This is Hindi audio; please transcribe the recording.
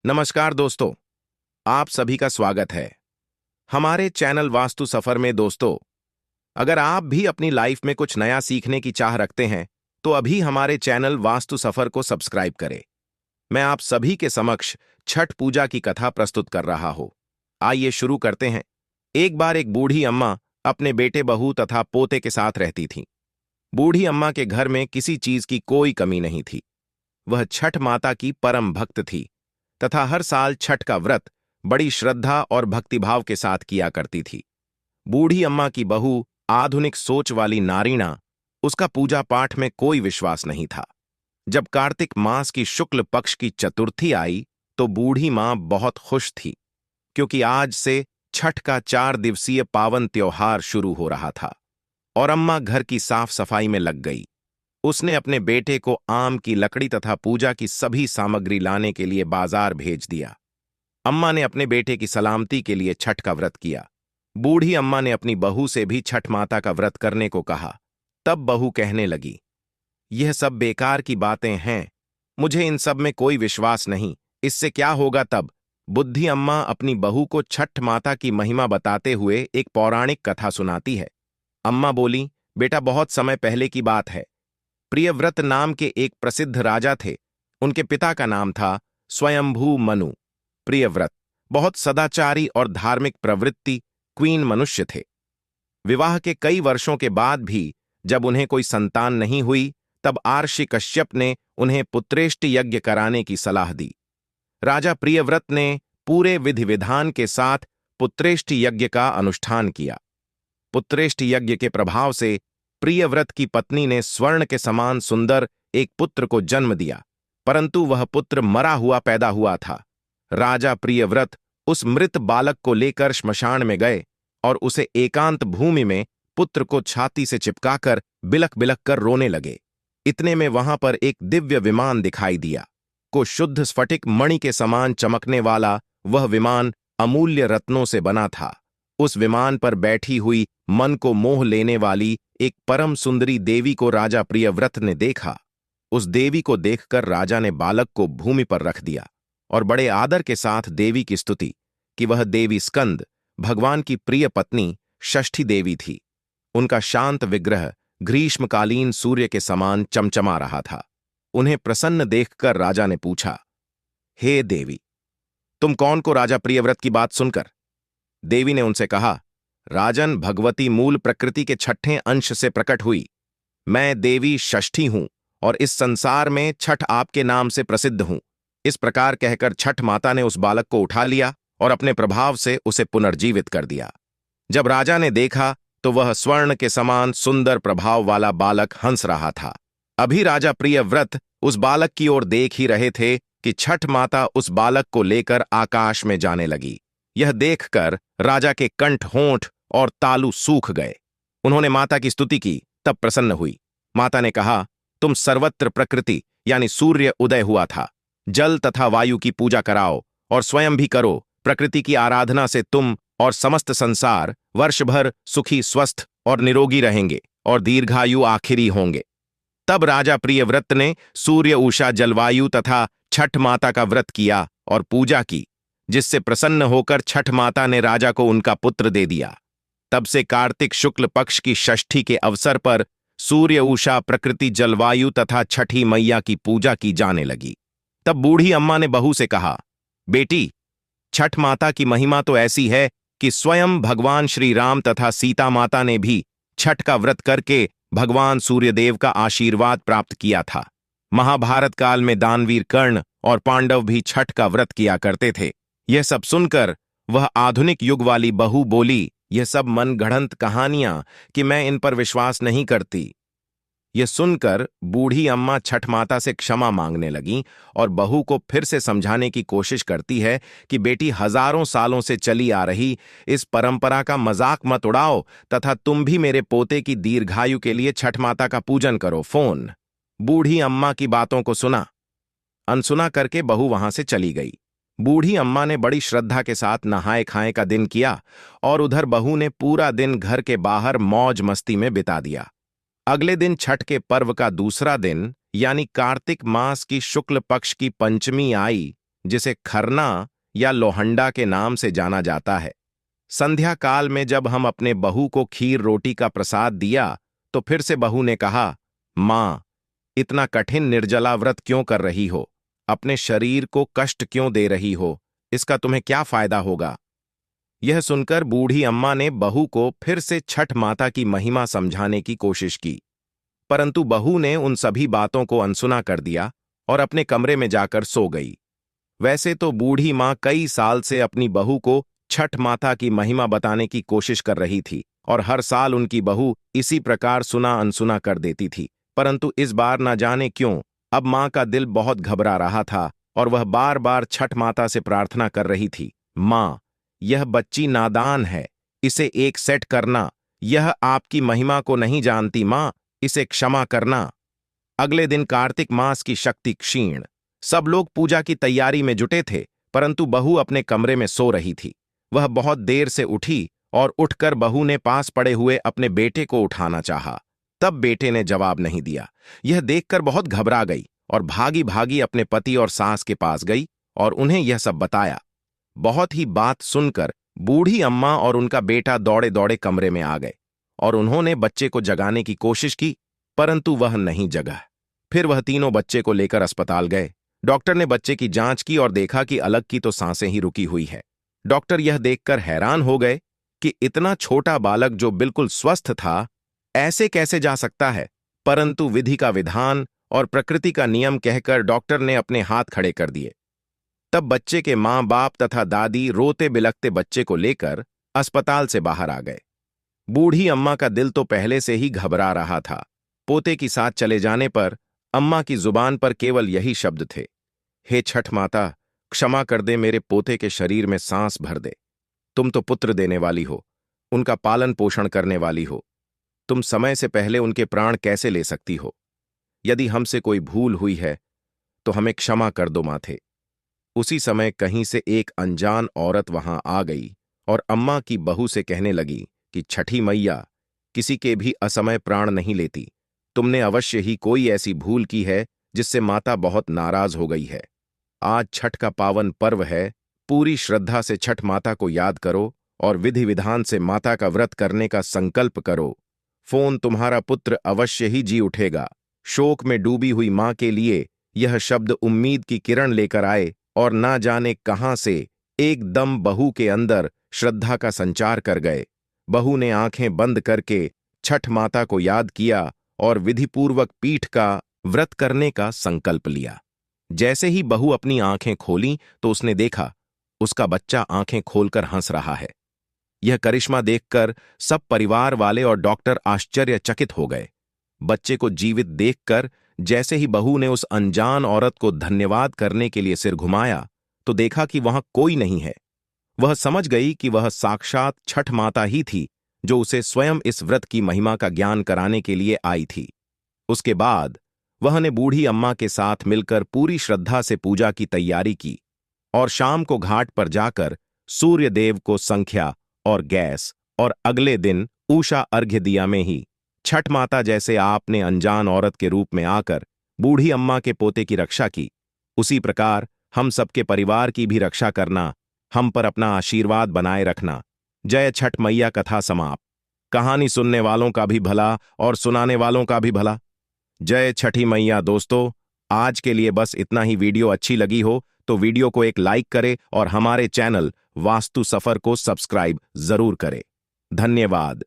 नमस्कार दोस्तों, आप सभी का स्वागत है हमारे चैनल वास्तु सफर में। दोस्तों, अगर आप भी अपनी लाइफ में कुछ नया सीखने की चाह रखते हैं तो अभी हमारे चैनल वास्तु सफर को सब्सक्राइब करें। मैं आप सभी के समक्ष छठ पूजा की कथा प्रस्तुत कर रहा हूं। आइए शुरू करते हैं। एक बार एक बूढ़ी अम्मा अपने बेटे, बहू तथा पोते के साथ रहती थीं। बूढ़ी अम्मा के घर में किसी चीज की कोई कमी नहीं थी। वह छठ माता की परम भक्त थी तथा हर साल छठ का व्रत बड़ी श्रद्धा और भक्तिभाव के साथ किया करती थी। बूढ़ी अम्मा की बहू, आधुनिक सोच वाली नारीणा, उसका पूजा पाठ में कोई विश्वास नहीं था। जब कार्तिक मास की शुक्ल पक्ष की चतुर्थी आई तो बूढ़ी मां बहुत खुश थी, क्योंकि आज से छठ का 4 दिवसीय पावन त्योहार शुरू हो रहा था। और अम्मा घर की साफ सफाई में लग गई। उसने अपने बेटे को आम की लकड़ी तथा पूजा की सभी सामग्री लाने के लिए बाजार भेज दिया। अम्मा ने अपने बेटे की सलामती के लिए छठ का व्रत किया। बूढ़ी अम्मा ने अपनी बहू से भी छठ माता का व्रत करने को कहा। तब बहू कहने लगी, यह सब बेकार की बातें हैं, मुझे इन सब में कोई विश्वास नहीं, इससे क्या होगा। तब बुद्धि अम्मा अपनी बहू को छठ माता की महिमा बताते हुए एक पौराणिक कथा सुनाती है। अम्मा बोली, बेटा, बहुत समय पहले की बात है। प्रियव्रत नाम के एक प्रसिद्ध राजा थे। उनके पिता का नाम था स्वयंभू मनु। प्रियव्रत बहुत सदाचारी और धार्मिक प्रवृत्ति क्वीन मनुष्य थे। विवाह के कई वर्षों के बाद भी जब उन्हें कोई संतान नहीं हुई, तब आर्षि कश्यप ने उन्हें पुत्रेष्ट यज्ञ कराने की सलाह दी। राजा प्रियव्रत ने पूरे विधि विधान के साथ पुत्रेष्ट यज्ञ का अनुष्ठान किया। पुत्रेष्ट यज्ञ के प्रभाव से प्रियव्रत की पत्नी ने स्वर्ण के समान सुंदर एक पुत्र को जन्म दिया, परंतु वह पुत्र मरा हुआ पैदा हुआ था। राजा प्रियव्रत उस मृत बालक को लेकर श्मशान में गए और उसे एकांत भूमि में पुत्र को छाती से चिपकाकर बिलख बिलख कर रोने लगे। इतने में वहां पर एक दिव्य विमान दिखाई दिया। को शुद्ध स्फटिक मणि के समान चमकने वाला वह विमान अमूल्य रत्नों से बना था। उस विमान पर बैठी हुई मन को मोह लेने वाली एक परम सुंदरी देवी को राजा प्रियव्रत ने देखा। उस देवी को देखकर राजा ने बालक को भूमि पर रख दिया और बड़े आदर के साथ देवी की स्तुति कि वह देवी स्कंद, भगवान की प्रिय पत्नी षष्ठी देवी थी। उनका शांत विग्रह ग्रीष्मकालीन सूर्य के समान चमचमा रहा था। उन्हें प्रसन्न देखकर राजा ने पूछा, हे देवी, तुम कौन को राजा प्रियव्रत की बात सुनकर? देवी ने उनसे कहा, राजन, भगवती मूल प्रकृति के छठे अंश से प्रकट हुई। मैं देवी षष्ठी हूं और इस संसार में छठ आपके नाम से प्रसिद्ध हूं। इस प्रकार कहकर छठ माता ने उस बालक को उठा लिया और अपने प्रभाव से उसे पुनर्जीवित कर दिया। जब राजा ने देखा तो वह स्वर्ण के समान सुंदर प्रभाव वाला बालक हंस रहा था। अभी राजा प्रियव्रत उस बालक की ओर देख ही रहे थे कि छठ माता उस बालक को लेकर आकाश में जाने लगी। यह देखकर राजा के कंठ, होंठ और तालु सूख गए। उन्होंने माता की स्तुति की, तब प्रसन्न हुई। माता ने कहा, तुम सर्वत्र प्रकृति यानी सूर्य उदय हुआ था, जल तथा वायु की पूजा कराओ और स्वयं भी करो। प्रकृति की आराधना से तुम और समस्त संसार वर्ष भर सुखी, स्वस्थ और निरोगी रहेंगे और दीर्घायु आखिरी होंगे। तब राजा प्रियव्रत ने सूर्य, उषा, जलवायु तथा छठ माता का व्रत किया और पूजा की, जिससे प्रसन्न होकर छठ माता ने राजा को उनका पुत्र दे दिया। तब से कार्तिक शुक्ल पक्ष की षष्ठी के अवसर पर सूर्य, उषा, प्रकृति, जलवायु तथा छठी मैया की पूजा की जाने लगी। तब बूढ़ी अम्मा ने बहू से कहा, बेटी, छठ माता की महिमा तो ऐसी है कि स्वयं भगवान श्री राम तथा सीता माता ने भी छठ का व्रत करके भगवान सूर्यदेव का आशीर्वाद प्राप्त किया था। महाभारत काल में दानवीर कर्ण और पांडव भी छठ का व्रत किया करते थे। यह सब सुनकर वह आधुनिक युग वाली बहू बोली, यह सब मनगढ़ंत कहानियां कि मैं इन पर विश्वास नहीं करती। यह सुनकर बूढ़ी अम्मा छठ माता से क्षमा मांगने लगीं और बहू को फिर से समझाने की कोशिश करती है कि बेटी, हजारों सालों से चली आ रही इस परंपरा का मजाक मत उड़ाओ तथा तुम भी मेरे पोते की दीर्घायु के लिए छठ माता का पूजन करो। फोन। बूढ़ी अम्मा की बातों को सुना, अनसुना करके बहू वहां से चली गई। बूढ़ी अम्मा ने बड़ी श्रद्धा के साथ नहाए खाए का दिन किया और उधर बहू ने पूरा दिन घर के बाहर मौज मस्ती में बिता दिया। अगले दिन छठ के पर्व का दूसरा दिन यानी कार्तिक मास की शुक्ल पक्ष की पंचमी आई, जिसे खरना या लोहंडा के नाम से जाना जाता है। संध्या काल में जब हम अपने बहू को खीर रोटी का प्रसाद दिया तो फिर से बहू ने कहा, मां, इतना कठिन निर्जला व्रत क्यों कर रही हो? अपने शरीर को कष्ट क्यों दे रही हो? इसका तुम्हें क्या फायदा होगा? यह सुनकर बूढ़ी अम्मा ने बहू को फिर से छठ माता की महिमा समझाने की कोशिश की, परंतु बहू ने उन सभी बातों को अनसुना कर दिया और अपने कमरे में जाकर सो गई। वैसे तो बूढ़ी मां कई साल से अपनी बहू को छठ माता की महिमा बताने की कोशिश कर रही थी और हर साल उनकी बहू इसी प्रकार सुना अनसुना कर देती थी, परंतु इस बार न जाने क्यों अब मां का दिल बहुत घबरा रहा था और वह बार बार छठ माता से प्रार्थना कर रही थी, मां, यह बच्ची नादान है, इसे एक सेट करना, यह आपकी महिमा को नहीं जानती मां, इसे क्षमा करना। अगले दिन कार्तिक मास की शक्ति क्षीण, सब लोग पूजा की तैयारी में जुटे थे, परंतु बहू अपने कमरे में सो रही थी। वह बहुत देर से उठी और उठकर बहू ने पास पड़े हुए अपने बेटे को उठाना चाहा, तब बेटे ने जवाब नहीं दिया। यह देखकर बहुत घबरा गई और भागी भागी अपने पति और सास के पास गई और उन्हें यह सब बताया। बहुत ही बात सुनकर बूढ़ी अम्मा और उनका बेटा दौड़े दौड़े कमरे में आ गए और उन्होंने बच्चे को जगाने की कोशिश की, परंतु वह नहीं जगा। फिर वह तीनों बच्चे को लेकर अस्पताल गए। डॉक्टर ने बच्चे की जांच की और देखा कि अलग की तो सांसें ही रुकी हुई है। डॉक्टर यह देखकर हैरान हो गए कि इतना छोटा बालक जो बिल्कुल स्वस्थ था, ऐसे कैसे जा सकता है, परंतु विधि का विधान और प्रकृति का नियम कहकर डॉक्टर ने अपने हाथ खड़े कर दिए। तब बच्चे के मां बाप तथा दादी रोते बिलखते बच्चे को लेकर अस्पताल से बाहर आ गए। बूढ़ी अम्मा का दिल तो पहले से ही घबरा रहा था। पोते की साथ चले जाने पर अम्मा की जुबान पर केवल यही शब्द थे, हे छठ माता, क्षमा कर दे, मेरे पोते के शरीर में सांस भर दे। तुम तो पुत्र देने वाली हो, उनका पालन पोषण करने वाली हो, तुम समय से पहले उनके प्राण कैसे ले सकती हो? यदि हमसे कोई भूल हुई है तो हमें क्षमा कर दो माथे। उसी समय कहीं से एक अनजान औरत वहां आ गई और अम्मा की बहू से कहने लगी कि छठी मैया किसी के भी असमय प्राण नहीं लेती, तुमने अवश्य ही कोई ऐसी भूल की है जिससे माता बहुत नाराज हो गई है। आज छठ का पावन पर्व है, पूरी श्रद्धा से छठ माता को याद करो और विधि विधान से माता का व्रत करने का संकल्प करो। फोन तुम्हारा पुत्र अवश्य ही जी उठेगा। शोक में डूबी हुई मां के लिए यह शब्द उम्मीद की किरण लेकर आए और ना जाने कहां से एकदम बहू के अंदर श्रद्धा का संचार कर गए। बहू ने आंखें बंद करके छठ माता को याद किया और विधिपूर्वक पीठ का व्रत करने का संकल्प लिया। जैसे ही बहू अपनी आंखें खोलीं तो उसने देखा उसका बच्चा आंखें खोलकर हंस रहा है। यह करिश्मा देखकर सब परिवार वाले और डॉक्टर आश्चर्यचकित हो गए। बच्चे को जीवित देखकर जैसे ही बहू ने उस अनजान औरत को धन्यवाद करने के लिए सिर घुमाया तो देखा कि वहां कोई नहीं है। वह समझ गई कि वह साक्षात छठ माता ही थी जो उसे स्वयं इस व्रत की महिमा का ज्ञान कराने के लिए आई थी। उसके बाद वह ने बूढ़ी अम्मा के साथ मिलकर पूरी श्रद्धा से पूजा की तैयारी की और शाम को घाट पर जाकर सूर्य देव को संख्या और गैस और अगले दिन उषा अर्घ्य दिया में ही छठ माता जैसे आपने अनजान औरत के रूप में आकर बूढ़ी अम्मा के पोते की रक्षा की, उसी प्रकार हम सबके परिवार की भी रक्षा करना, हम पर अपना आशीर्वाद बनाए रखना। जय छठ मैया। कथा समाप्त। कहानी सुनने वालों का भी भला और सुनाने वालों का भी भला। जय छठी मैया। दोस्तों, आज के लिए बस इतना ही। वीडियो अच्छी लगी हो तो वीडियो को एक लाइक करें और हमारे चैनल वास्तु सफर को सब्सक्राइब जरूर करें। धन्यवाद।